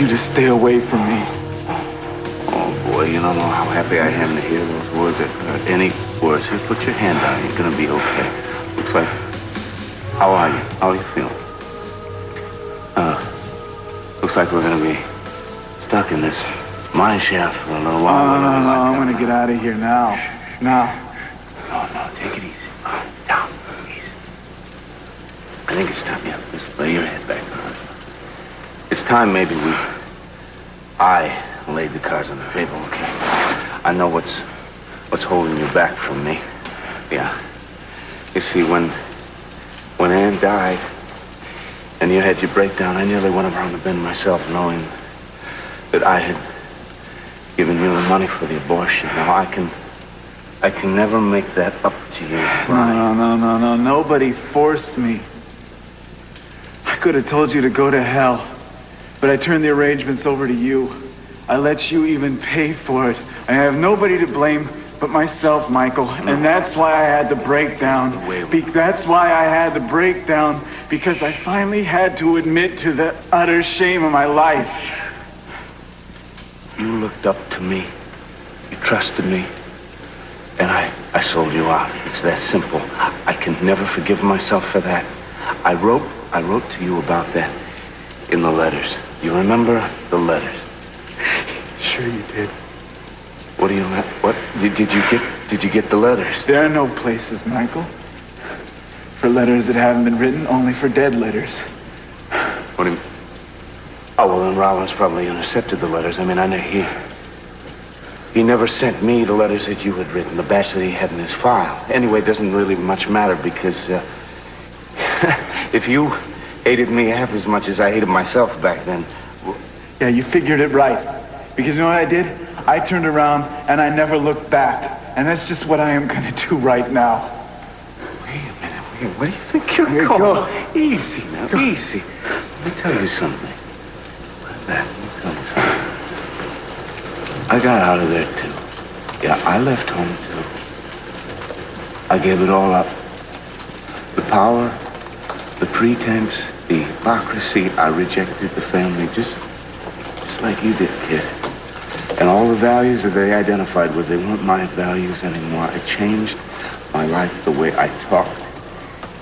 you to stay away from me. Oh, boy, you don't know how happy I am to hear those words. Any words. Here, put your hand on it. You're gonna be okay. Looks like... How are you? How are you feeling? Looks like we're gonna be stuck in this mine shaft for a little while. No, I'm gonna get out of here now. Now. No, take it easy. Down, easy. I think it's time, just lay your head back on it. It's time maybe I laid the cards on the table, okay? I know what's holding you back from me. Yeah. You see, when Ann died, and you had your breakdown, I nearly went around the bend myself knowing that I had given you the money for the abortion. Now, I can never make that up to you. Brian. No. Nobody forced me. I could have told you to go to hell, but I turned the arrangements over to you. I let you even pay for it. I have nobody to blame but myself, Michael. And that's why I had the breakdown. That's why I had the breakdown, because I finally had to admit to the utter shame of my life. You looked up to me. You trusted me. And I sold you out. It's that simple. I can never forgive myself for that. I wrote to you about that in the letters. You remember the letters? Sure you did. What do you... What? Did you get the letters? There are no places, Michael, for letters that haven't been written, only for dead letters. What do you... Oh, well, then Rollins probably intercepted the letters. I mean, I know he never sent me the letters that you had written, the batch that he had in his file. Anyway, it doesn't really much matter because if you hated me half as much as I hated myself back then... Yeah, you figured it right. Because you know what I did? I turned around and I never looked back. And that's just what I am going to do right now. Wait a minute. Where do you think you're going? Go. Easy now, easy. Let me tell you something. What's that? Let me tell you something. I got out of there, too. Yeah, I left home, too. I gave it all up. The power, the pretense, the hypocrisy. I rejected the family just like you did, kid. And all the values that they identified with, they weren't my values anymore. I changed my life, the way I talked,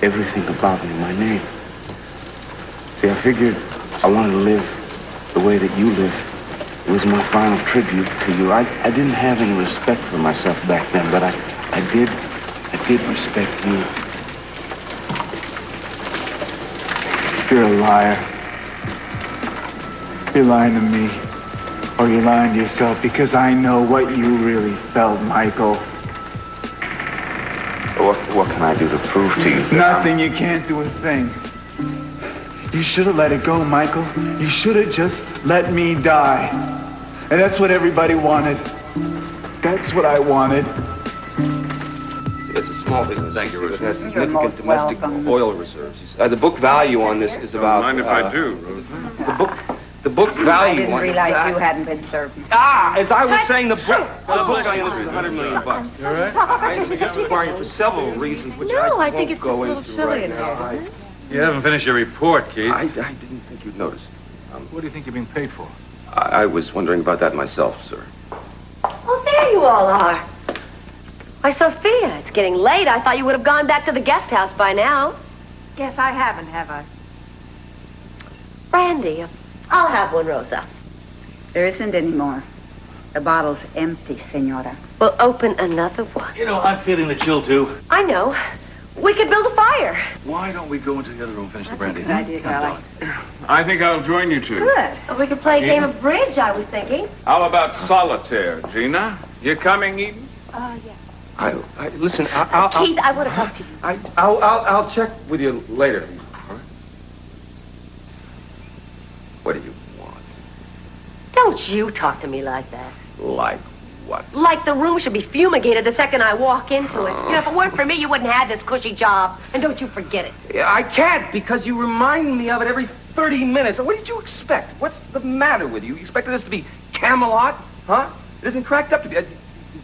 everything about me, my name. See, I figured I wanted to live the way that you live. It was my final tribute to you. I didn't have any respect for myself back then, but I did respect you. You're a liar. You're lying to me. Or you're lying to yourself, because I know what you really felt, Michael. What can I do to prove to you? Nothing. You can't do a thing. You should have let it go, Michael. You should have just let me die. And that's what everybody wanted. That's what I wanted. It's a small business. Thank you, Rosa. It has significant domestic oil reserves. The book value on this is about... Don't mind if I do, Rosa. The book value... I didn't realize you hadn't been served. As I was saying, the book value on this is $100 million. All right? I suggest acquiring for several reasons, which I think it's go a little into silly right in now. here, isn't it? You haven't finished your report, Keith. I didn't think you'd notice. What do you think you're being paid for? I was wondering about that myself, sir. Oh, there you all are. Why, Sophia, it's getting late. I thought you would have gone back to the guest house by now. Guess I haven't, have I? Brandy, I'll have one, Rosa. There isn't any more. The bottle's empty, Senora. We'll open another one. You know, I'm feeling the chill, too. I know. We could build a fire. Why don't we go into the other room and finish the brandy? Good idea, darling. I think I'll join you two. Good. We could play a game of bridge, I was thinking. How about solitaire, Gina? You coming, Eden? Yeah. Listen, I'll Keith, I want to talk to you. I'll check with you later. All right? What do you want? Don't you talk to me like that. Like what? Like the room should be fumigated the second I walk into it. You know, if it weren't for me, you wouldn't have this cushy job. And don't you forget it. Yeah, I can't, because you remind me of it every 30 minutes. What did you expect? What's the matter with you? You expected this to be Camelot? Huh? It isn't cracked up to be.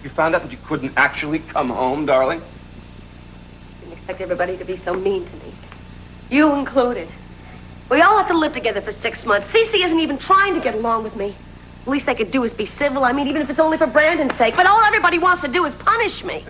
You found out that you couldn't actually come home, darling? Didn't expect everybody to be so mean to me. You included. We all have to live together for 6 months. Cece isn't even trying to get along with me. The least they could do is be civil. I mean, even if it's only for Brandon's sake. But all everybody wants to do is punish me.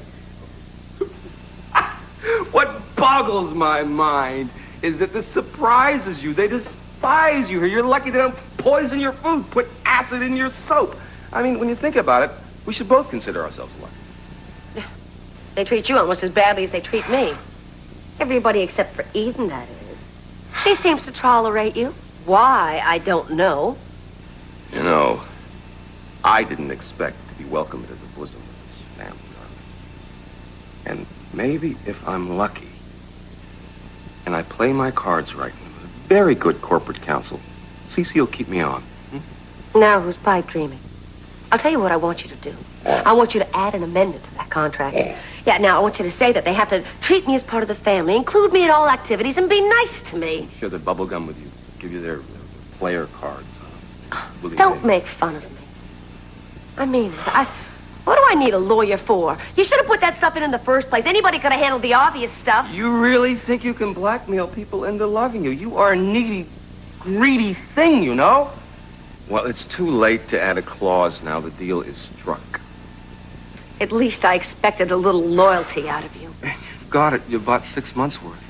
What boggles my mind is that this surprises you. They despise you here. You're lucky they don't poison your food, put acid in your soap. I mean, when you think about it, we should both consider ourselves lucky. They treat you almost as badly as they treat me. Everybody except for Iden, that is. She seems to tolerate you. Why, I don't know. You know, I didn't expect to be welcomed into the bosom of this family. And maybe if I'm lucky, and I play my cards right with a very good corporate counsel, Cece will keep me on. Now who's pipe dreaming? I'll tell you what I want you to do. I want you to add an amendment to that contract. Yeah, now I want you to say that they have to treat me as part of the family, include me at all activities, and be nice to me. Share their bubble gum with you, give you their player cards. Don't make fun of me. I mean, what do I need a lawyer for? You should have put that stuff in the first place. Anybody could have handled the obvious stuff. You really think you can blackmail people into loving you? You are a needy, greedy thing, you know? Well, it's too late to add a clause now. The deal is struck. At least I expected a little loyalty out of you. You've got it. You bought 6 months' worth.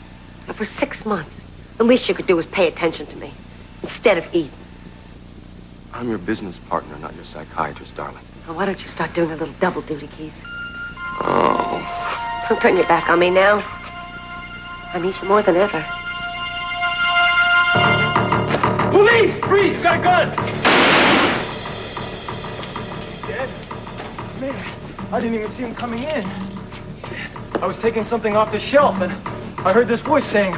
But for 6 months, the least you could do was pay attention to me instead of Iden. I'm your business partner, not your psychiatrist, darling. Well, why don't you start doing a little double duty, Keith? Oh. Don't turn your back on me now. I need you more than ever. Police! Freeze! He's got a gun! Dead? Man, I didn't even see him coming in. I was taking something off the shelf, and I heard this voice saying,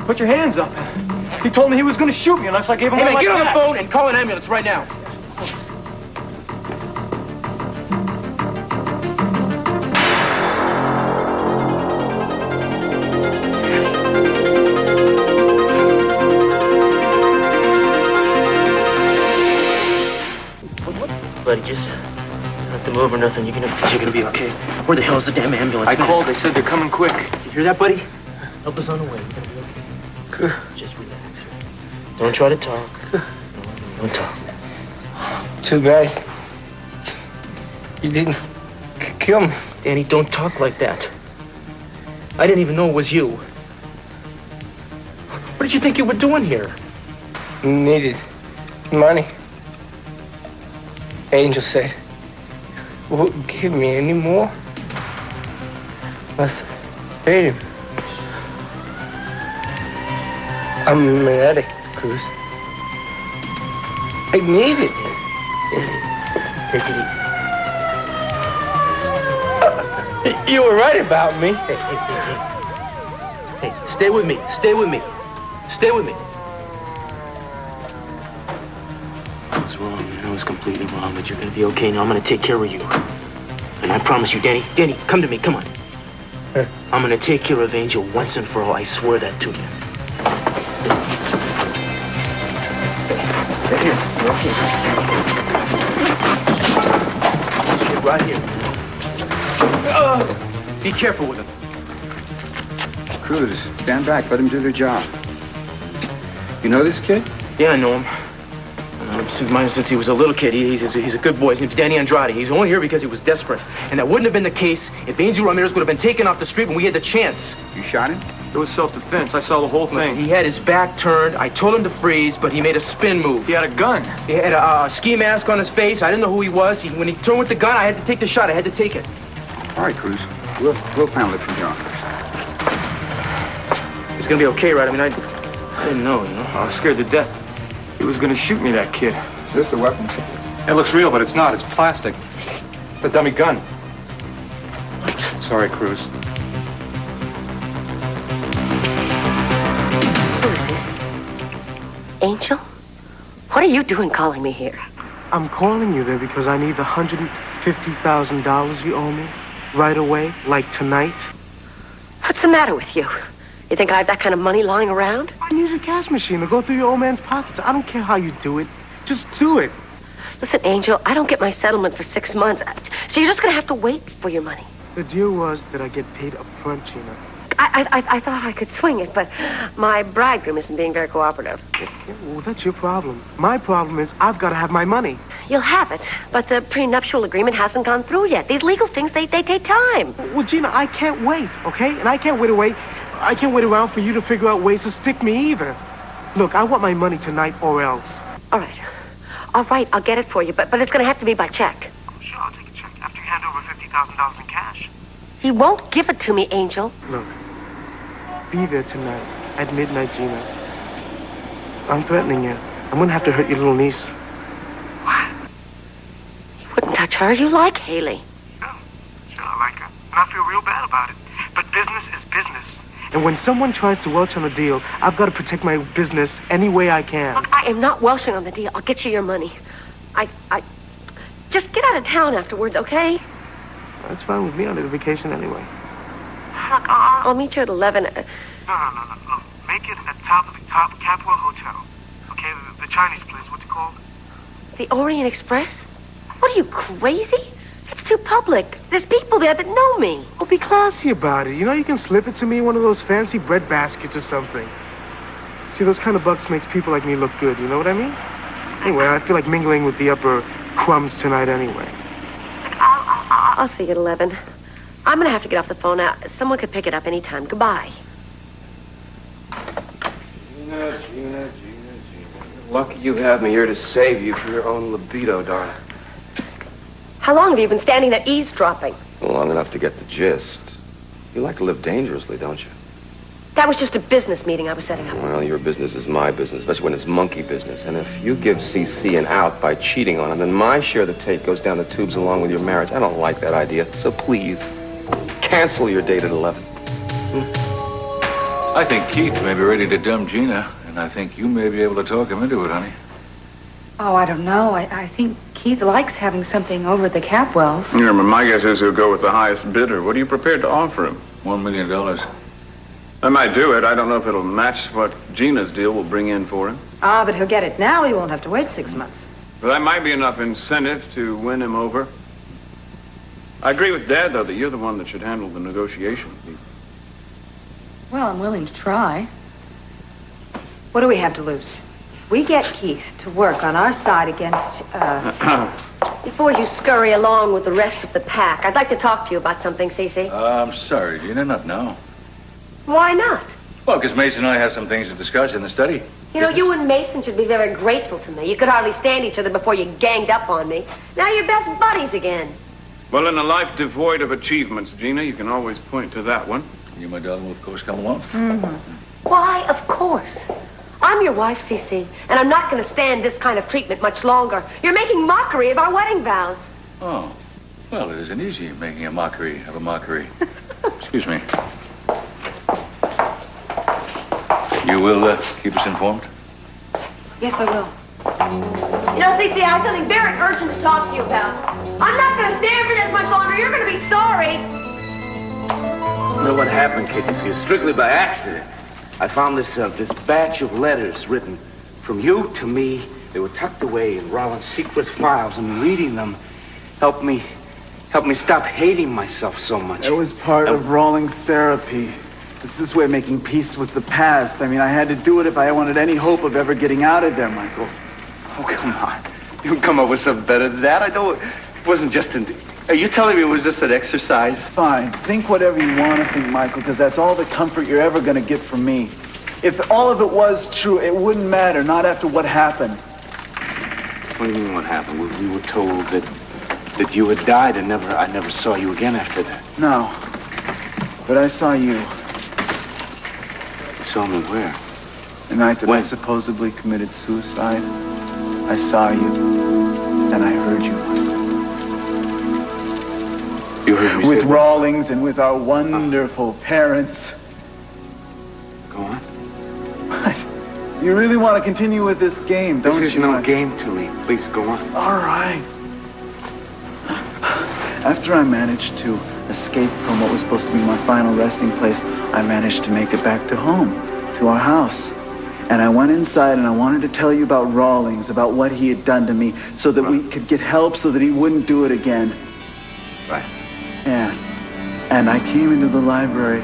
"Put your hands up." He told me he was going to shoot me unless I gave him Hey, one man, like get on that. the phone and call an ambulance right now. Buddy, just don't have to move or nothing. You're gonna be okay. Where the hell's the damn ambulance? I called. They said they're coming quick. You hear that, buddy? Help us on the way. You're gonna be okay. Just relax. Don't try to talk. Don't talk. Too bad. You didn't kill me. Danny, don't talk like that. I didn't even know it was you. What did you think you were doing here? Needed money. Angel said, "Won't give me any more. Let's pay him." I'm an addict, Cruz. I need it. Take it easy. You were right about me. Hey, stay with me. Stay with me. Stay with me. I was wrong, man. I was completely wrong, but you're gonna be okay now. I'm gonna take care of you. And I promise you, Danny, come to me, come on. I'm gonna take care of Angel once and for all. I swear that to you. Stay here. You're okay. Stay right here. Be careful with him. Cruz, stand back. Let him do their job. You know this kid? Yeah, I know him. Since he was a little kid, he's a good boy. His name's Danny Andrade. He's only here because he was desperate. And that wouldn't have been the case if Angel Ramirez would have been taken off the street when we had the chance. You shot him? It was self-defense. I saw the whole thing. He had his back turned. I told him to freeze, but he made a spin move. He had a gun. He had a ski mask on his face. I didn't know who he was. When he turned with the gun, I had to take the shot. I had to take it. All right, Cruz. We'll handle it from here on. It's gonna be okay, right? I mean, I didn't know, you know. I was scared to death. He was gonna shoot me, that kid. Is this the weapon? It looks real, but it's not. It's plastic. It's a dummy gun. Sorry, Cruz. Who is this? Angel? What are you doing calling me here? I'm calling you there because I need the $150,000 you owe me right away, like tonight. What's the matter with you? You think I have that kind of money lying around? I need a cash machine to go through your old man's pockets. I don't care how you do it. Just do it. Listen, Angel, I don't get my settlement for 6 months. So you're just going to have to wait for your money. The deal was that I get paid up front, Gina. I thought I could swing it, but my bridegroom isn't being very cooperative. Well, that's your problem. My problem is I've got to have my money. You'll have it, but the prenuptial agreement hasn't gone through yet. These legal things, they take time. Well, Gina, I can't wait, okay? And I can't wait around for you to figure out ways to stick me either. Look, I want my money tonight or else. All right, I'll get it for you, but it's going to have to be by check. Sure, I'll take a check after you hand over $50,000 in cash. He won't give it to me, Angel. Look, be there tonight at midnight, Gina. I'm threatening you. I'm going to have to hurt your little niece. What? You wouldn't touch her. You like Haley. Sure, I like her. And I feel real bad about it. But business is business. And when someone tries to welch on a deal, I've got to protect my business any way I can. Look, I am not welching on the deal. I'll get you your money. I just get out of town afterwards, okay? That's fine with me. I need a vacation anyway. Look, I'll meet you at 11. No. Look, make it at top Capwells Hotel. Okay, the Chinese place. What's it called? The Orient Express? What are you, crazy? It's too public. There's people there that know me. Well, be classy about it. You know, you can slip it to me in one of those fancy bread baskets or something. See, those kind of bucks makes people like me look good. You know what I mean? Anyway, I feel like mingling with the upper crumbs tonight anyway. I'll see you at 11. I'm going to have to get off the phone now. Someone could pick it up anytime. Goodbye. Gina. Lucky you have me here to save you from your own libido, darling. How long have you been standing there eavesdropping? Long enough to get the gist. You like to live dangerously, don't you? That was just a business meeting I was setting up. Well, your business is my business, especially when it's monkey business. And if you give CC an out by cheating on him, then my share of the take goes down the tubes along with your marriage. I don't like that idea. So please, cancel your date at 11. I think Keith may be ready to dump Gina, and I think you may be able to talk him into it, honey. Oh, I don't know. I think Keith likes having something over at the Capwells. Yeah, but my guess is he'll go with the highest bidder. What are you prepared to offer him? $1 million. I might do it. I don't know if it'll match what Gina's deal will bring in for him. Ah, but he'll get it now. He won't have to wait 6 months. But that might be enough incentive to win him over. I agree with Dad, though, that you're the one that should handle the negotiation. Well, I'm willing to try. What do we have to lose? We get Keith to work on our side against, Before you scurry along with the rest of the pack, I'd like to talk to you about something, Cece. I'm sorry, Gina, not now. Why not? Well, because Mason and I have some things to discuss in the study. You know, you and Mason should be very grateful to me. You could hardly stand each other before you ganged up on me. Now you're best buddies again. Well, in a life devoid of achievements, Gina, you can always point to that one. You, my darling, will, of course, come along. Mm-hmm. Why, of course. I'm your wife, Cece, and I'm not going to stand this kind of treatment much longer. You're making mockery of our wedding vows. Oh. Well, it isn't easy making a mockery of a mockery. Excuse me. You will keep us informed? Yes, I will. You know, Cece, I have something very urgent to talk to you about. I'm not going to stand for this much longer. You're going to be sorry. You know what happened, KTC? It's strictly by accident. I found this batch of letters written from you to me. They were tucked away in Rollins' secret files, and reading them helped me stop hating myself so much. It was part of Rawlings' therapy. It's his way of making peace with the past. I mean, I had to do it if I wanted any hope of ever getting out of there, Michael. Oh, come on. You can come up with something better than that. It wasn't just an... Are you telling me it was just an exercise? Fine. Think whatever you want to think, Michael, because that's all the comfort you're ever going to get from me. If all of it was true, it wouldn't matter, not after what happened. What do you mean what happened? We were told that you had died and I never saw you again after that. No. But I saw you. You saw me where? The night that I supposedly committed suicide. I saw you, and I heard you. You heard me with Rawlings and with our wonderful parents. Go on. What? You really want to continue with this game, don't you? This is no game to me. Please, go on. All right. After I managed to escape from what was supposed to be my final resting place, I managed to make it back to home, to our house. And I went inside and I wanted to tell you about Rawlings, about what he had done to me, so that we could get help so that he wouldn't do it again. Right. Yeah. And I came into the library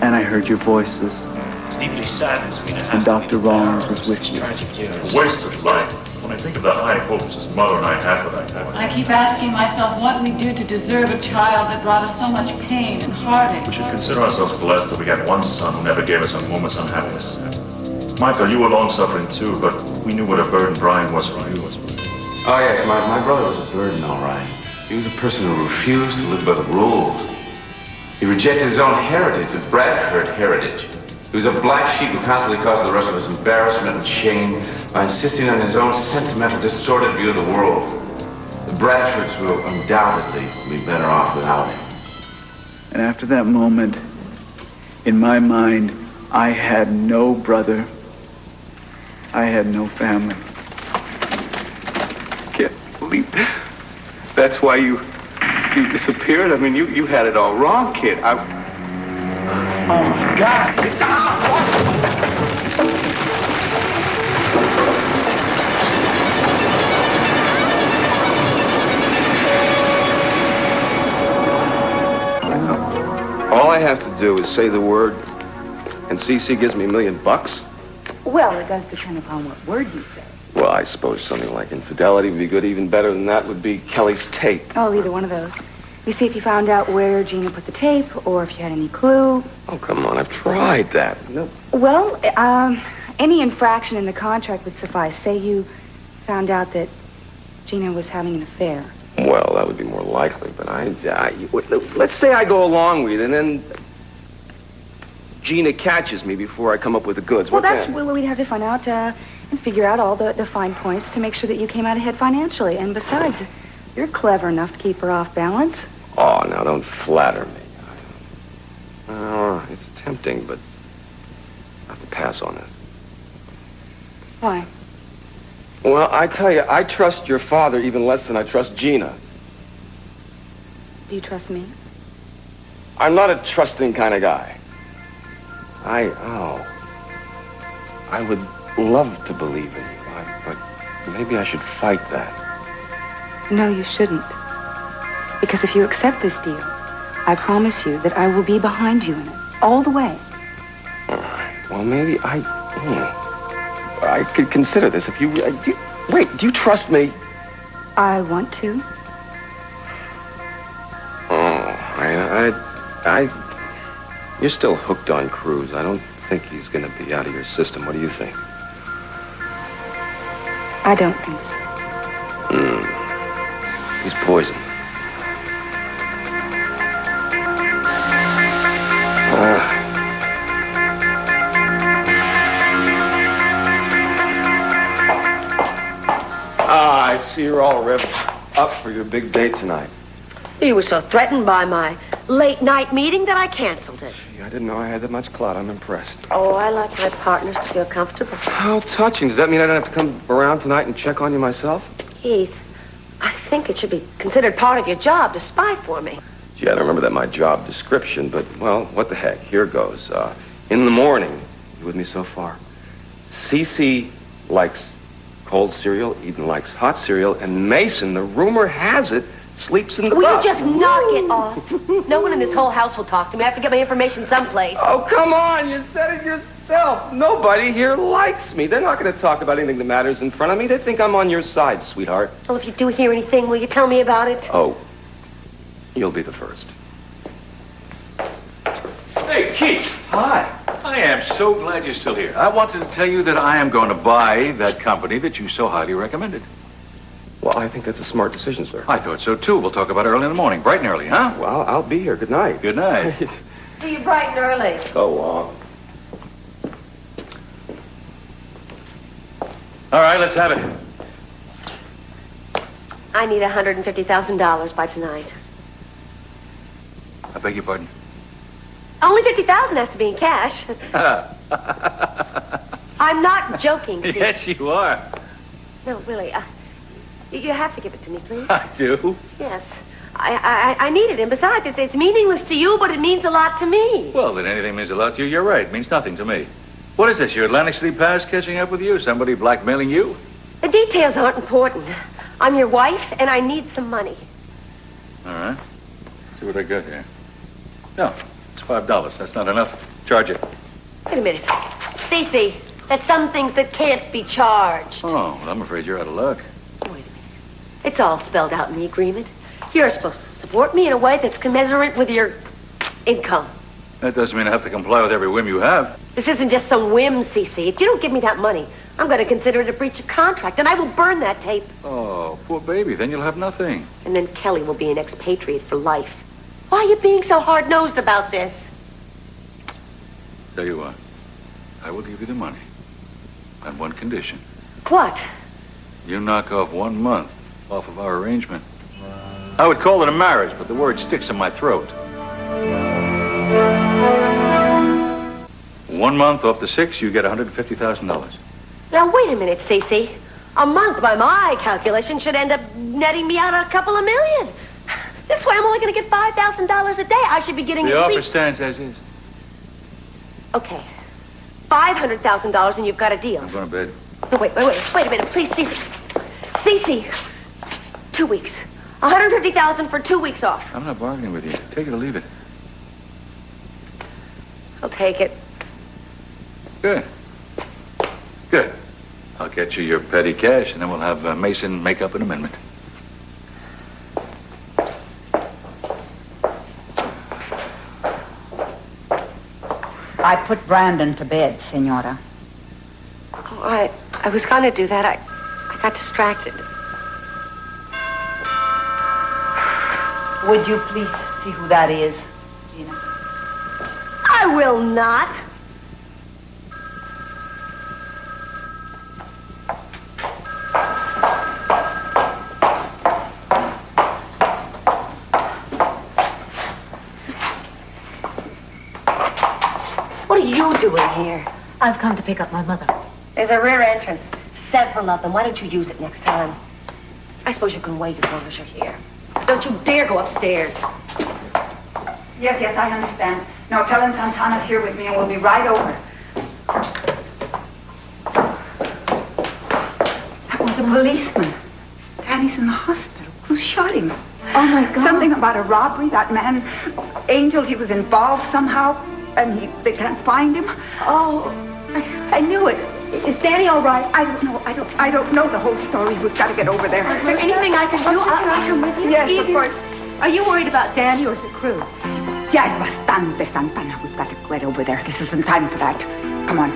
And I heard your voices. It's deeply sad to me to And Dr. Rollins was with you. A wasted life. When I think of the high hopes his mother and I had for that boy. I keep asking myself what we did to deserve a child that brought us so much pain and heartache. We should consider ourselves blessed that we had one son who never gave us a moment's unhappiness. Michael, you were long-suffering too, but we knew what a burden Bryan was for you. Oh, yes, my brother was a burden, all right. He was a person who refused to live by the rules. He rejected his own heritage, the Bradford heritage. He was a black sheep who constantly caused the rest of us embarrassment and shame by insisting on his own sentimental, distorted view of the world. The Bradfords will undoubtedly be better off without him. And after that moment, in my mind, I had no brother. I had no family. Can't believe that's why you disappeared? I mean, you had it all wrong, kid. Oh, my God. All I have to do is say the word, and CC gives me $1 million. Well, it does depend upon what word you say. Well, I suppose something like infidelity would be good. Even better than that would be Kelly's tape. Oh, either one of those. You see if you found out where Gina put the tape, or if you had any clue. Oh, come on, I've tried that. No. Well, any infraction in the contract would suffice. Say you found out that Gina was having an affair. Well, that would be more likely, but let's say I go along with it, and then Gina catches me before I come up with the goods. Well, that's what we'd have to find out and figure out all the fine points to make sure that you came out ahead financially. And besides, you're clever enough to keep her off balance. Oh, now don't flatter me. It's tempting, but I have to pass on this. Why? Well, I tell you, I trust your father even less than I trust Gina. Do you trust me? I'm not a trusting kind of guy. I would love to believe in you, but maybe I should fight that. No, you shouldn't. Because if you accept this deal, I promise you that I will be behind you in it, all the way. All right. Well, maybe I could consider this if you... Wait, do you trust me? I want to. You're still hooked on Cruz. I don't think he's going to be out of your system. What do you think? I don't think so. He's poison. I see you're all revved up for your big date tonight. You were so threatened by my late night meeting that I canceled it. Gee, I didn't know I had that much clout. I'm impressed. Oh, I like my partners to feel comfortable. How touching. Does that mean I don't have to come around tonight and check on you myself? Keith, I think it should be considered part of your job to spy for me. Gee, I don't remember that in my job description, but, well, what the heck. Here goes. In the morning, you with me so far? CC likes cold cereal, Eden likes hot cereal, and Meyson, the rumor has it, sleeps in the Will bus. you just knock it off? No one in this whole house will talk to me. I have to get my information someplace. Oh, come on. You said it yourself. Nobody here likes me. They're not going to talk about anything that matters in front of me. They think I'm on your side, sweetheart. Well, if you do hear anything, will you tell me about it? Oh, you'll be the first. Hey, Keith. Hi. I am so glad you're still here. I wanted to tell you that I am going to buy that company that you so highly recommended. Well, I think that's a smart decision, sir. I thought so, too. We'll talk about it early in the morning, bright and early, huh? Well, I'll be here. Good night. Good night. See you bright and early. So long. All right, let's have it. I need $150,000 by tonight. I beg your pardon? Only $50,000 has to be in cash. I'm not joking, Steve. Yes, you are. No, really. You have to give it to me, please. I do. Yes. I need it. And besides, it's meaningless to you, but it means a lot to me. Well, then anything means a lot to you. You're right. It means nothing to me. What is this, your Atlantic City past catching up with you? Somebody blackmailing you? The details aren't important. I'm your wife, and I need some money. All right. See what I got here. No, it's $5. That's not enough. Charge it. Wait a minute. Cece, there's some things that can't be charged. Oh, well, I'm afraid you're out of luck. Wait a minute. It's all spelled out in the agreement. You're supposed to support me in a way that's commensurate with your income. That doesn't mean I have to comply with every whim you have. This isn't just some whim, Cece. If you don't give me that money, I'm going to consider it a breach of contract, and I will burn that tape. Oh, poor baby. Then you'll have nothing. And then Kelly will be an expatriate for life. Why are you being so hard-nosed about this? Tell you what. I will give you the money. On one condition. What? You knock off 1 month off of our arrangement. I would call it a marriage, but the word sticks in my throat. 1 month off the 6, you get $150,000. Now, wait a minute, Cece. A month, by my calculation, should end up netting me out a couple of million. This way, I'm only going to get $5,000 a day. I should be getting The offer stands as is. Okay. $500,000 and you've got a deal. I'm going to bed. No, wait a minute, please, Cece. Cece, 2 weeks. $150,000 for 2 weeks off. I'm not bargaining with you. Take it or leave it. I'll take it. Good. Good. I'll get you your petty cash, and then we'll have Meyson make up an amendment. I put Brandon to bed, Senora. Oh, I was going to do that. I got distracted. Would you please see who that is, Gina? I will not. What are you doing here? I've come to pick up my mother. There's a rear entrance. Several of them. Why don't you use it next time? I suppose you can wait as long as you're here. Don't you dare go upstairs. Yes, I understand. Now tell him Santana's here with me and we'll be right over. That was a policeman. Danny's in the hospital. Who shot him? Oh, my God. Something about a robbery. That man, Angel, he was involved somehow, and they can't find him. Oh, I knew it. Is Danny all right? I don't know the whole story. We've got to get over there. Is there anything I can do? Can I come with you? Yes, of course. Are you worried about Danny or is it Cruz? Ya es bastante, Santana. We've got to get over there. This isn't time for that. Come on.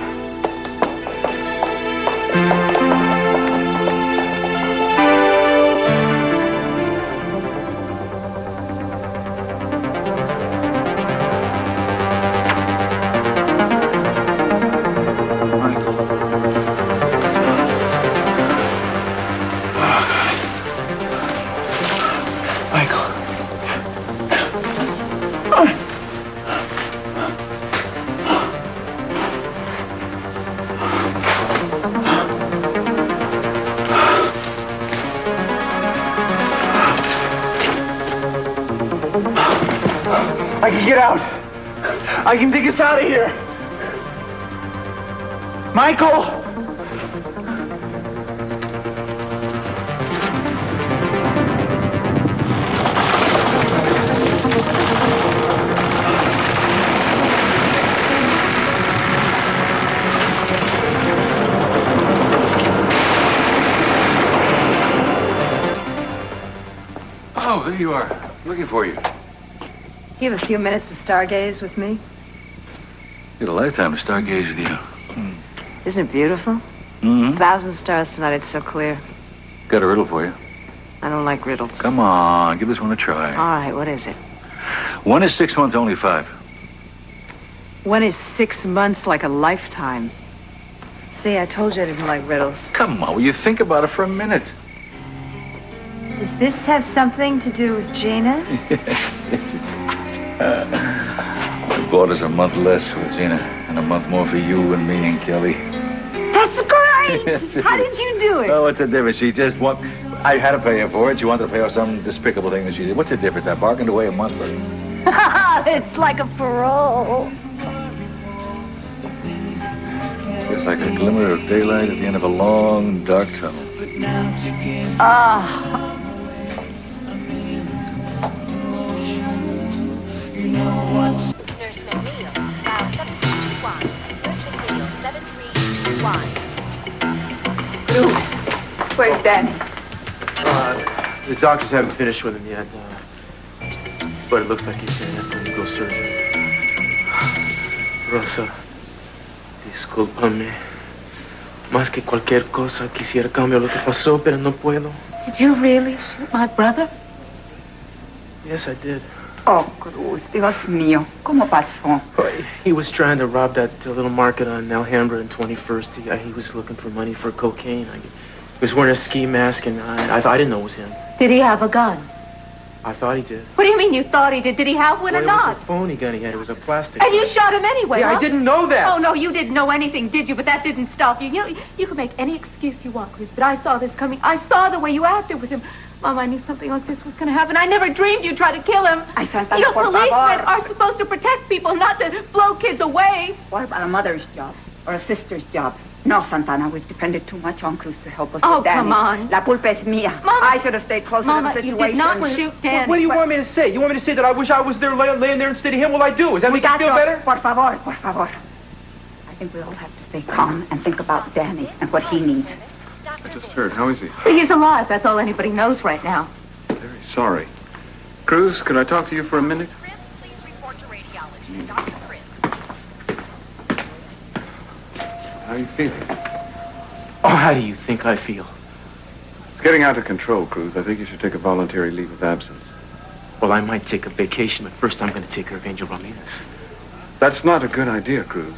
I can get out. I can dig us out of here. Michael! Oh, there you are. Looking for you. You have a few minutes to stargaze with me? Get a lifetime to stargaze with you. Isn't it beautiful? Mm-hmm. 1,000 stars tonight, it's so clear. Got a riddle for you. I don't like riddles. Come on, give this one a try. All right, what is it? 1 is 6 months, only 5. 1 is 6 months like a lifetime. See, I told you I didn't like riddles. Come on, will you think about it for a minute? Does this have something to do with Gina? Yes. I bought us a month less with Gina and a month more for you and me and Kelly. That's great! Yes, How did you do it? Oh, what's the difference? She just I had to pay her for it. She wanted to pay her some despicable thing that she did. What's the difference? I bargained away a month for it. It's like a parole. It's like a glimmer of daylight at the end of a long, dark tunnel. Ah. Nurse Where's Danny? The doctors haven't finished with him yet. But it looks like he's going to have to undergo surgery. Rosa, discúlpame. Más que cualquier cosa, quisiera cambiar lo que pasó, pero no puedo. Did you really shoot my brother? Yes, I did. Oh, Cruz, Dios mío, ¿cómo pasó? He was trying to rob that little market on Alhambra and 21st. He was looking for money for cocaine. He was wearing a ski mask, and I didn't know it was him. Did he have a gun? I thought he did. What do you mean you thought he did? Did he have one or not? It was a phony gun he had. It was a plastic And gun. you shot him anyway, Yeah, huh? I didn't know that. Oh, no, you didn't know anything, did you? But that didn't stop you. You know, you can make any excuse you want, Cruz, but I saw this coming. I saw the way you acted with him. Mom, I knew something like this was going to happen. I never dreamed you'd try to kill him. Santana, You know, por policemen favor. are supposed to protect people, not to blow kids away. What about a mother's job or a sister's job? No, Santana, we've depended too much on Cruz to help us Oh, with Danny. come on. La culpa es mía. Mama. I should have stayed closer Mama, to the you situation. did not shoot Danny. What do you want me to say? You want me to say that I wish I was there laying there instead of him? Well, I do. Does that make you feel better? Por favor, por favor. I think we all have to stay calm and think about Danny and what he needs. I just heard. How is he? He's alive. That's all anybody knows right now. Very sorry. Cruz, could I talk to you for a minute? How are you feeling? Oh, how do you think I feel? It's getting out of control, Cruz. I think you should take a voluntary leave of absence. Well, I might take a vacation, but first I'm going to take care of Angel Ramirez. That's not a good idea, Cruz.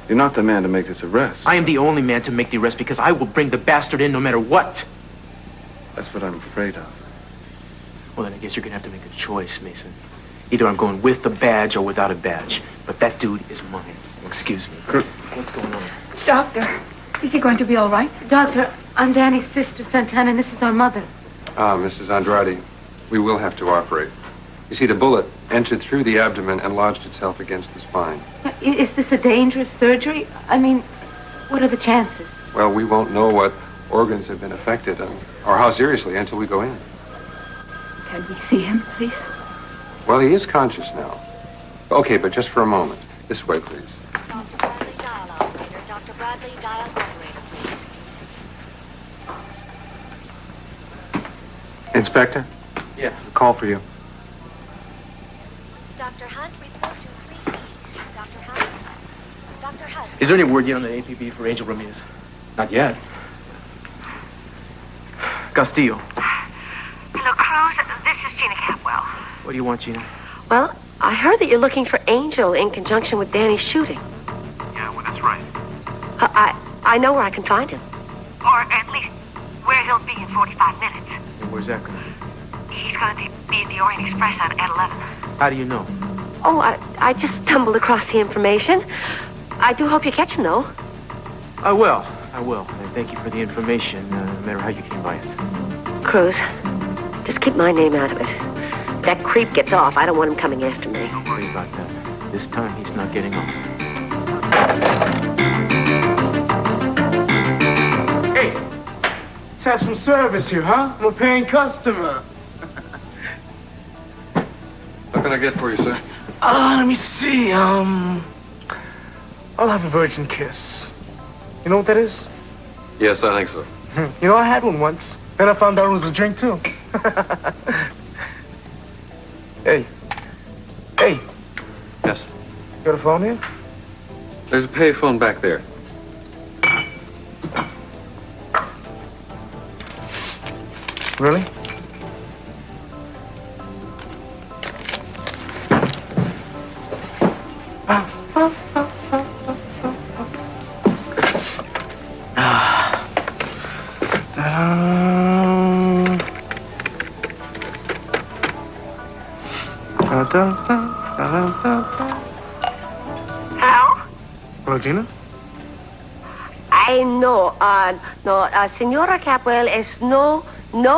You're not the man to make this arrest. I am the only man to make the arrest because I will bring the bastard in no matter what. That's what I'm afraid of. Well, then I guess you're going to have to make a choice, Mason. Either I'm going with the badge or without a badge. But that dude is mine. Excuse me. What's going on? Doctor, is he going to be all right? Doctor, I'm Danny's sister, Santana, and this is our mother. Mrs. Andrade, we will have to operate. You see, the bullet entered through the abdomen and lodged itself against the spine. Is this a dangerous surgery? I mean, what are the chances? Well, we won't know what organs have been affected or how seriously until we go in. Can we see him, please? Well, he is conscious now. Okay, but just for a moment. This way, please. Dr. Bradley, dial operator, please. Inspector? Yeah. A call for you. Dr. Hunt, report to 3 East. Dr. Hunt? Dr. Hunt? Is there any word yet on the APB for Angel Ramirez? Not yet. Castillo. Hello, Cruz. This is Gina Capwell. What do you want, Gina? Well, I heard that you're looking for Angel in conjunction with Danny's shooting. Yeah, well, that's right. I know where I can find him. Or at least where he'll be in 45 minutes. And where's that going? He's going to be in the Orient Express at 11. How do you know? Oh, I just stumbled across the information. I do hope you catch him, though. I will. And thank you for the information, no matter how you came by it. Cruz, just keep my name out of it. If that creep gets off, I don't want him coming after me. Don't worry about that. This time, he's not getting off. Hey, let's have some service here, huh? I'm a paying customer. What can I get for you, sir? Let me see. I'll have a virgin kiss. You know what that is? Yes, I think so. You know, I had one once. Then I found out it was a drink, too. Hey. Yes. You got a phone here? There's a payphone back there. Really? Hello, Gina? I know, Señora Capwell no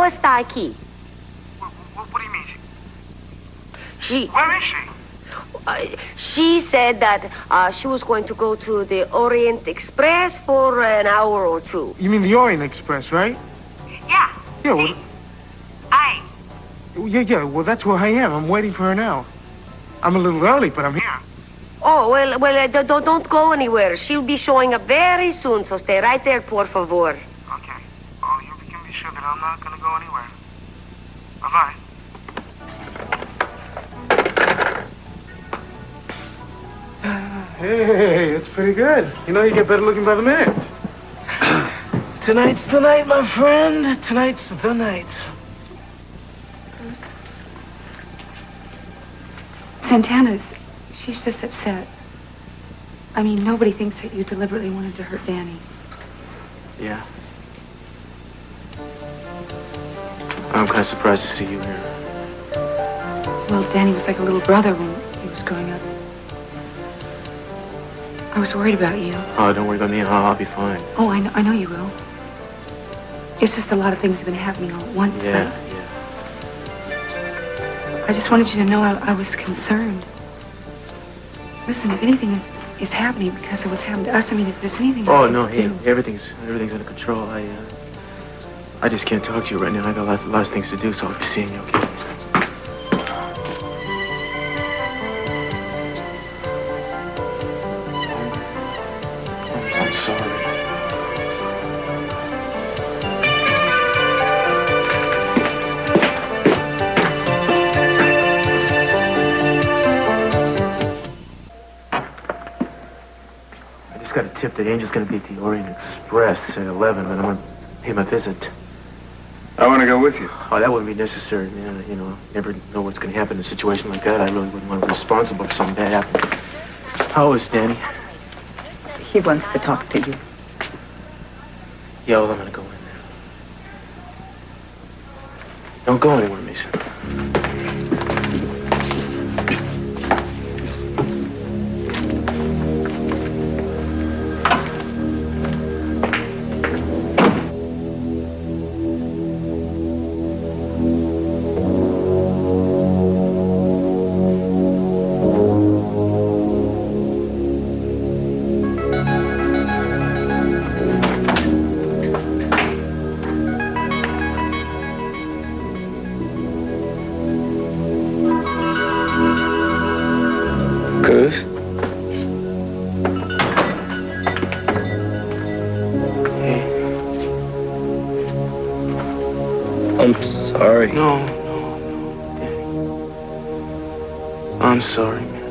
está aquí. What do you mean? Where is she? She said that she was going to go to the Orient Express for an hour or two. You mean the Orient Express, right? Yeah. Yeah, well... Yeah, well, that's where I am. I'm waiting for her now. I'm a little early, but I'm here. Oh, well, don't go anywhere. She'll be showing up very soon, so stay right there, por favor. Okay. Oh, you can be I'm not gonna go anywhere. Bye-bye. Hey, it's pretty good. You know, you get better looking by the minute. Tonight's the night, my friend. Tonight's the night. Santana's, she's just upset. I mean, nobody thinks that you deliberately wanted to hurt Danny. Yeah. I'm kind of surprised to see you here. Well, Danny was like a little brother when he was growing up. I was worried about you. Oh, don't worry about me. I'll be fine. Oh, I know you will. It's just a lot of things have been happening all at once. Yeah. I just wanted you to know I was concerned. Listen, if anything is happening because of what's happened to us, I mean, if there's anything Oh, no, hey, everything's under control. I just can't talk to you right now. I got a lot of things to do, so I'll be seeing you, okay? I'm sorry. Got a tip that Angel's going to be at the Orient Express at 11, and I'm going to pay my visit. I want to go with you. Oh, that wouldn't be necessary, man. You know, never know what's going to happen in a situation like that. I really wouldn't want to be responsible if something bad happened. How is Danny? He wants to talk to you. Yeah, well, I'm going to go in there. Don't go anywhere, Meyson. Cruz? Hey. I'm sorry. No, Danny. I'm sorry, man.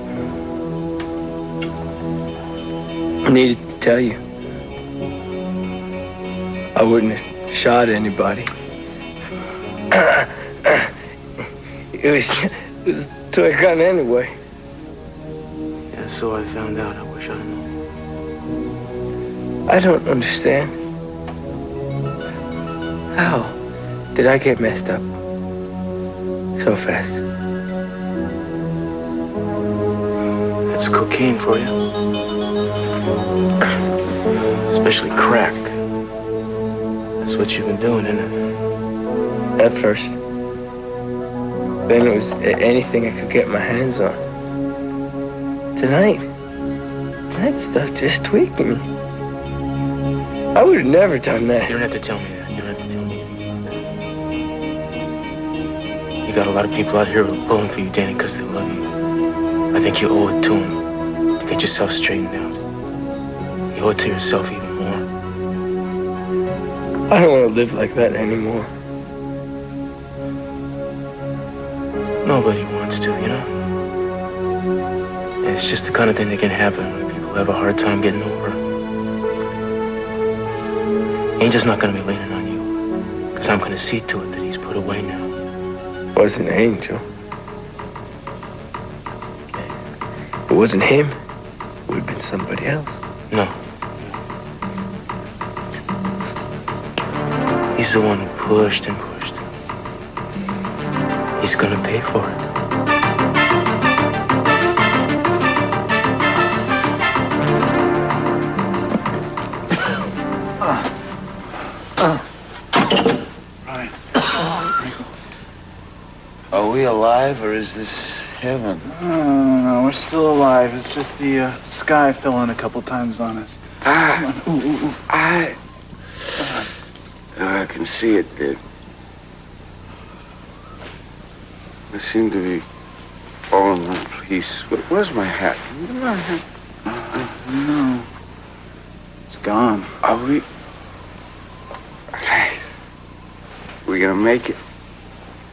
I needed to tell you. I wouldn't have shot anybody. It was a toy gun anyway. Yeah, so I found out. I wish I'd known. I don't understand. How did I get messed up so fast? That's cocaine for you. Especially crack. That's what you've been doing, isn't it? At first. Then it was anything I could get my hands on. Tonight, that stuff just tweaked me. I would have never done that. You don't have to tell me that. You don't have to tell me. You got a lot of people out here who are pulling for you, Danny, because they love you. I think you owe it to them to get yourself straightened out. You owe it to yourself even more. I don't want to live like that anymore. Nobody wants to, you know? It's just the kind of thing that can happen when people have a hard time getting over. Angel's not going to be leaning on you, because I'm going to see to it that he's put away now. Wasn't Angel. If it wasn't him, it would have been somebody else. No. He's the one who pushed and pushed. He's going to pay for it. Right. Are we alive, or is this heaven? No, we're still alive. It's just the sky fell in a couple times on us. Come on. Ooh. I can see it, dude. I seem to be all in one piece. Where's my hat? No. It's gone. Are we... Hey. we gonna make it?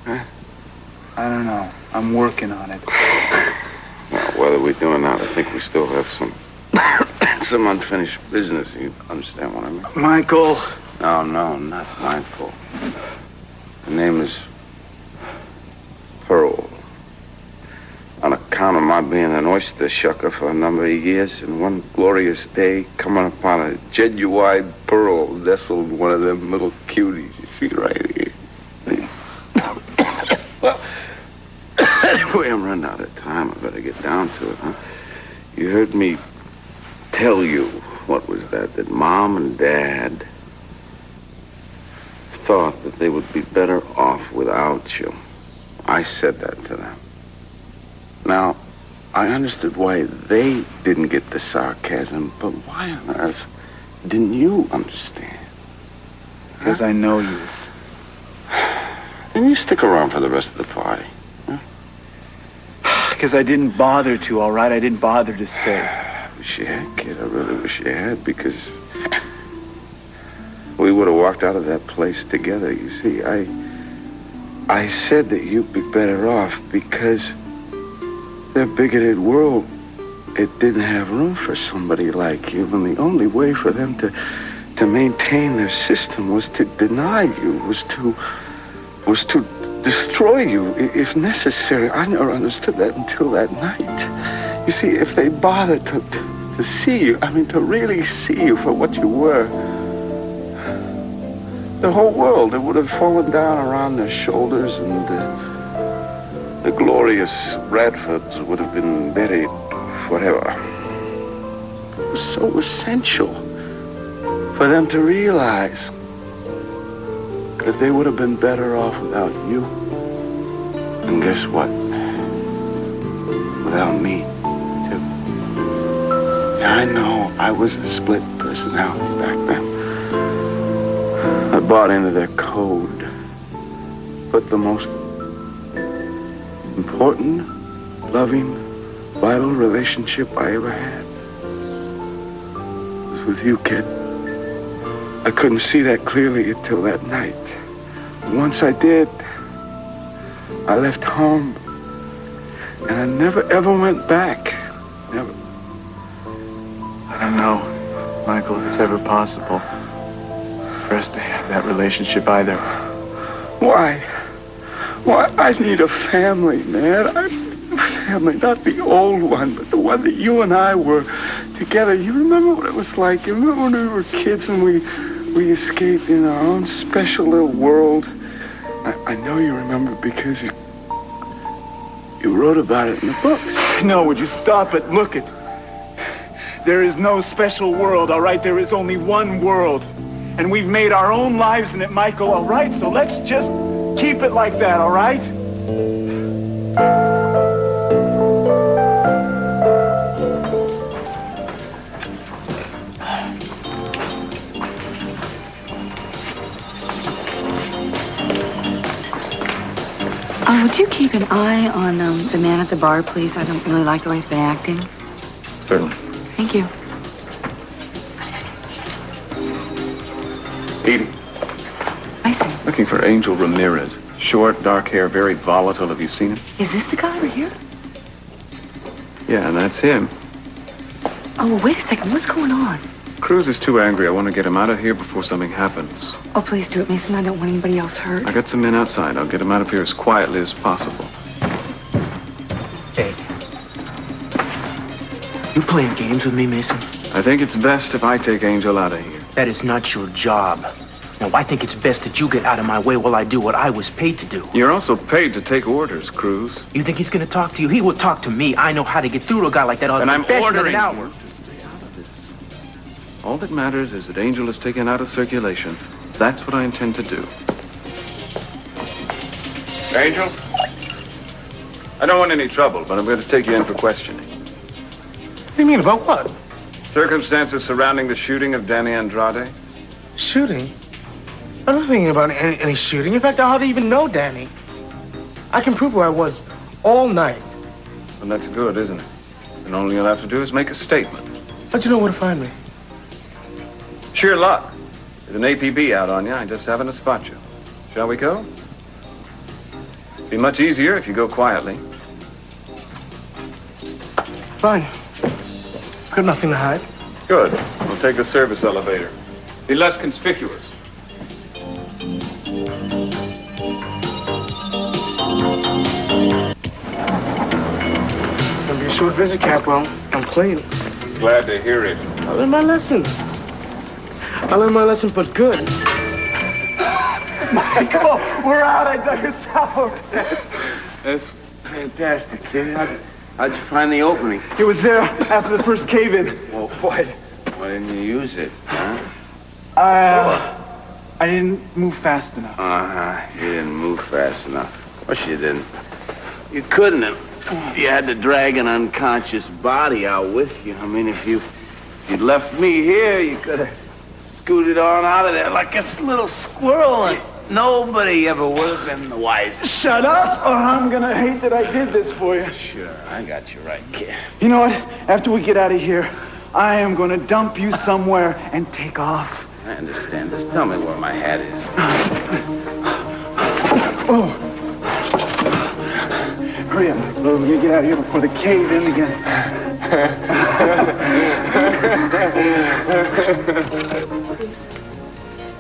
Huh? I don't know. I'm working on it. Well, whether we do or not, I think we still have some unfinished business. You understand what I mean? Michael. No, not Michael. The name is Pearl. On account of my being an oyster shucker for a number of years, and one glorious day, coming upon a genuine pearl nestled one of them little cuties you see right here. Well, anyway, I'm running out of time. I better get down to it, huh? You heard me tell you, what was that Mom and Dad thought that they would be better off without you. I said that to them. Now, I understood why they didn't get the sarcasm, but why on earth didn't you understand? Because I know you. Then you stick around for the rest of the party. Because I didn't bother to, all right? I didn't bother to stay. I wish you had, kid. I really wish you had, because we would have walked out of that place together. You see, I said that you'd be better off because their bigoted world, it didn't have room for somebody like you, and the only way for them to maintain their system was to deny you, was to destroy you if necessary. I never understood that until that night. You see, if they bothered to see you, I mean, to really see you for what you were, the whole world, it would have fallen down around their shoulders, and the glorious Bradfords would have been buried forever. It was so essential for them to realize that they would have been better off without you. And guess what? Without me, too. Yeah, I know I was a split personality back then. I bought into their code. But the most important, loving, vital relationship I ever had was with you, kid. I couldn't see that clearly until that night. Once I did, I left home, and I never ever went back. Never. I don't know, Michael, if it's ever possible for us to have that relationship either. Why? Why, I need a family, man. I need a family, not the old one, but the one that you and I were together. You remember what it was like? You remember when we were kids and we escaped in our own special little world? I know you remember because you wrote about it in the books. No, would you stop it? Look it. There is no special world, all right? There is only one world. And we've made our own lives in it, Michael, all right? So let's just keep it like that, all right? Would you keep an eye on the man at the bar, please? I don't really like the way he's been acting. Certainly. Thank you. Edie. Meissen. Looking for Angel Ramirez. Short, dark hair, very volatile. Have you seen him? Is this the guy over here? Yeah, and that's him. Oh, well, wait a second. What's going on? Cruz is too angry. I want to get him out of here before something happens. Oh, please do it, Meissen. I don't want anybody else hurt. I got some men outside. I'll get him out of here as quietly as possible. Hey. You playing games with me, Meissen? I think it's best if I take Angel out of here. That is not your job. Now, I think it's best that you get out of my way while I do what I was paid to do. You're also paid to take orders, Cruz. You think he's going to talk to you? He will talk to me. I know how to get through to a guy like that. And I'm ordering an hour. you to stay out of this. All that matters is that Angel is taken out of circulation. That's what I intend to do. Angel? I don't want any trouble, but I'm going to take you in for questioning. What do you mean, about what? Circumstances surrounding the shooting of Danny Andrade. Shooting? I'm not thinking about any shooting. In fact, I hardly even know Danny. I can prove where I was all night. Well, that's good, isn't it? And all you'll have to do is make a statement. How'd you know where to find me? Sheer luck. There's an APB out on you. I just happened to spot you. Shall we go? Be much easier if you go quietly. Fine. Got nothing to hide. Good. We'll take the service elevator. Be less conspicuous. Gonna be a short visit, Capwell. I'm clean. Glad to hear it. I learned my lesson. I learned my lesson, but good. Michael, we're out. I dug us out. That's fantastic, kid. How'd you find the opening? It was there after the first cave-in. Well, why didn't you use it, huh? I didn't move fast enough. You didn't move fast enough. Of course you didn't. You couldn't have. You had to drag an unconscious body out with you. I mean, if you'd left me here, you could have scooted on out of there like a little squirrel, and nobody ever would have been the wiser. Shut up, or I'm gonna hate that I did this for you. Sure, I got you right, kid. You know what? After we get out of here, I am gonna dump you somewhere and take off. I understand. Just tell me where my hat is. Oh. Hurry up. We're gonna get out of here before the cave in again.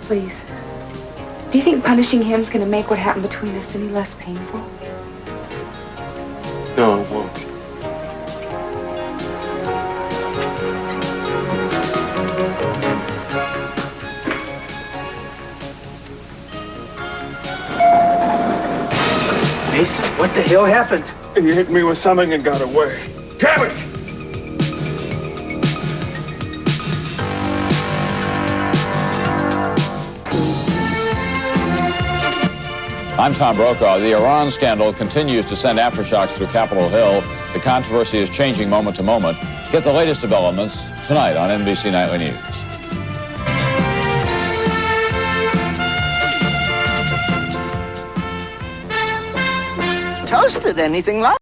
Please. Do you think punishing him's gonna make what happened between us any less painful? No, it won't. Meison, what the hell happened? He hit me with something and got away. Damn it! I'm Tom Brokaw. The Iran scandal continues to send aftershocks through Capitol Hill. The controversy is changing moment to moment. Get the latest developments tonight on NBC Nightly News. Toasted, anything like?